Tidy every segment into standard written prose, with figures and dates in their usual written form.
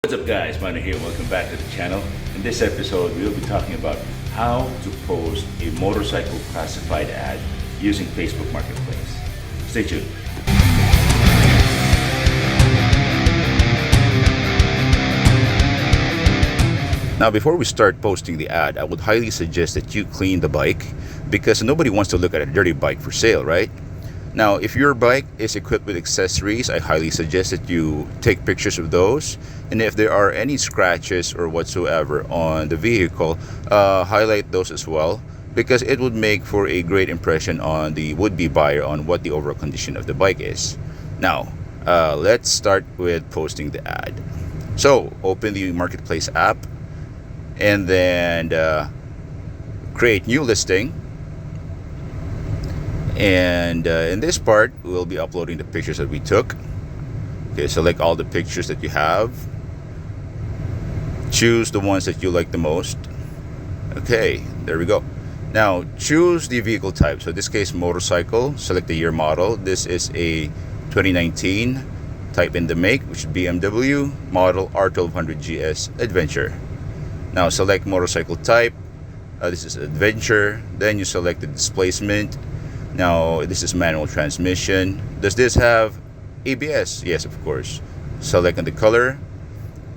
What's up guys, Manoy here, welcome back to the channel. In this episode, we'll be talking about how to post a motorcycle classified ad using Facebook Marketplace. Stay tuned. Now before we start posting the ad, I would highly suggest that you clean the bike because nobody wants to look at a dirty bike for sale, right? Now, if your bike is equipped with accessories, I highly suggest that you take pictures of those. And if there are any scratches or whatsoever on the vehicle, highlight those as well, because it would make for a great impression on the would-be buyer on what the overall condition of the bike is. Now, let's start with posting the ad. So, open the Marketplace app and then create new listing. And in this part, we'll be uploading the pictures that we took. Okay, select all the pictures that you have. Choose the ones that you like the most. Okay, there we go. Now, choose the vehicle type. So in this case, motorcycle. Select the year model. This is a 2019. Type in the make, which is BMW model R1200GS Adventure. Now, select motorcycle type. This is Adventure. Then you select the displacement. Now, this is manual transmission. Does this have ABS? Yes, of course. Select on the color,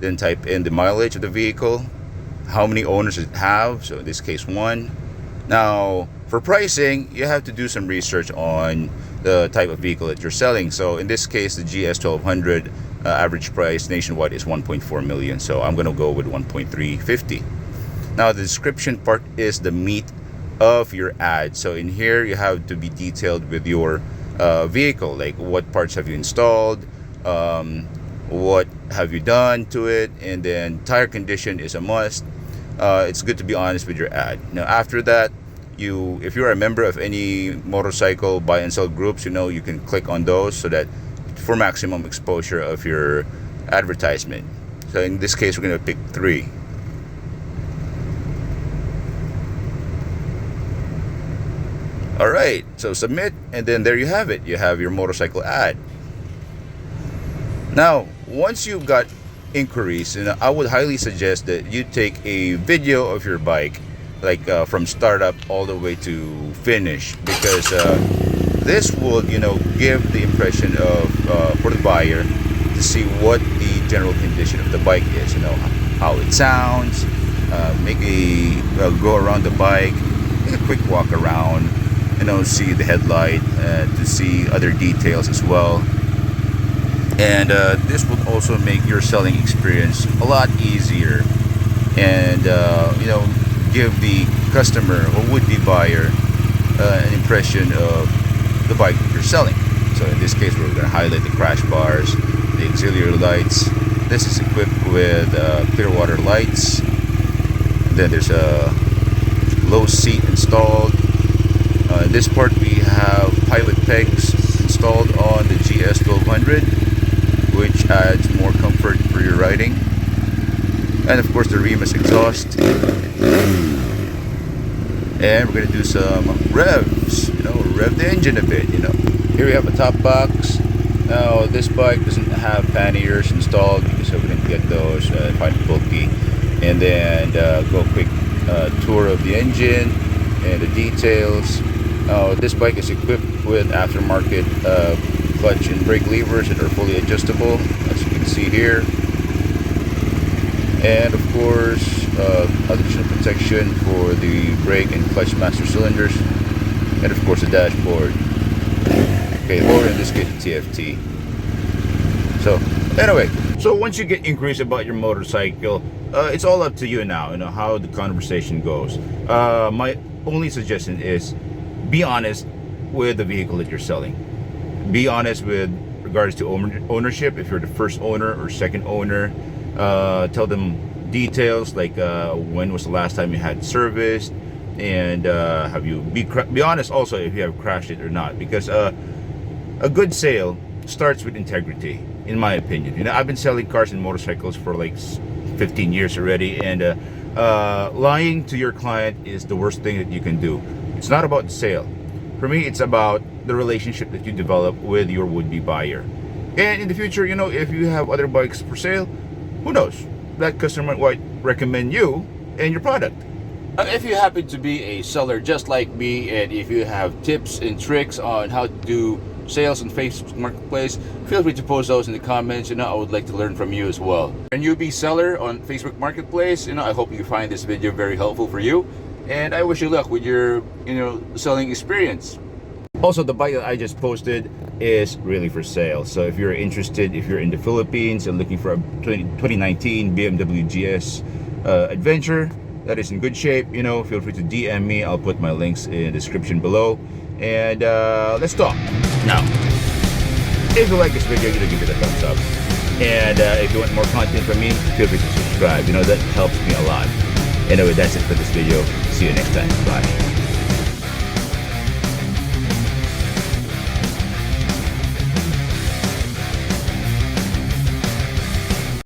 then type in the mileage of the vehicle, how many owners it have, so in this case 1. Now, for pricing, you have to do some research on the type of vehicle that you're selling. So in this case, the GS1200 average price nationwide is 1.4 million. So I'm going to go with 1.350. Now, the description part is the meat of your ad. So in here you have to be detailed with your vehicle, like what parts have you installed, what have you done to it, and then tire condition is a must. It's good to be honest with your ad. Now after that, if you're a member of any motorcycle buy and sell groups, you can click on those so that for maximum exposure of your advertisement. So in this case, we're going to pick 3. Alright, so submit, and then there you have it. You have your motorcycle ad. Now, once you've got inquiries, I would highly suggest that you take a video of your bike, like from startup all the way to finish, because this will, give the impression of for the buyer to see what the general condition of the bike is. How it sounds. Make a go around the bike, make a quick walk around. See the headlight, to see other details as well. And this will also make your selling experience a lot easier, and give the customer or would-be buyer an impression of the bike that you're selling. So in this case, we're going to highlight the crash bars, the auxiliary lights. This is equipped with clear water lights. Then there's a low seat installed. In this part, we have pilot pegs installed on the GS1200, which adds more comfort for your riding. And of course, the Remus exhaust. And we're going to do some revs, rev the engine a bit. Here we have a top box. Now, this bike doesn't have panniers installed because I wouldn't get those, find it bulky. And then go a quick tour of the engine and the details. This bike is equipped with aftermarket clutch and brake levers that are fully adjustable, as you can see here. And of course, additional protection for the brake and clutch master cylinders. And of course, the dashboard. Okay, or in this case, the TFT. So, anyway, so once you get inquiries about your motorcycle, it's all up to you now, how the conversation goes. My only suggestion is, be honest with the vehicle that you're selling. Be honest with regards to ownership. If you're the first owner or second owner, tell them details like when was the last time you had it serviced, and have you be honest also if you have crashed it or not, because a good sale starts with integrity, in my opinion. I've been selling cars and motorcycles for like 15 years already, and lying to your client is the worst thing that you can do. It's not about the sale. For me, it's about the relationship that you develop with your would-be buyer. And in the future, if you have other bikes for sale, who knows? That customer might recommend you and your product. If you happen to be a seller just like me, and if you have tips and tricks on how to do sales on Facebook Marketplace, feel free to post those in the comments. I would like to learn from you as well. A newbie seller on Facebook Marketplace, I hope you find this video very helpful for you, and I wish you luck with your selling experience. Also, the bike that I just posted is really for sale. So if you're interested, if you're in the Philippines and looking for a 2019 BMW GS Adventure that is in good shape, feel free to DM me. I'll put my links in the description below. And let's talk. Now, if you like this video, give it a thumbs up. And if you want more content from me, feel free to subscribe. That helps me a lot. Anyway, that's it for this video. See you next time. Bye.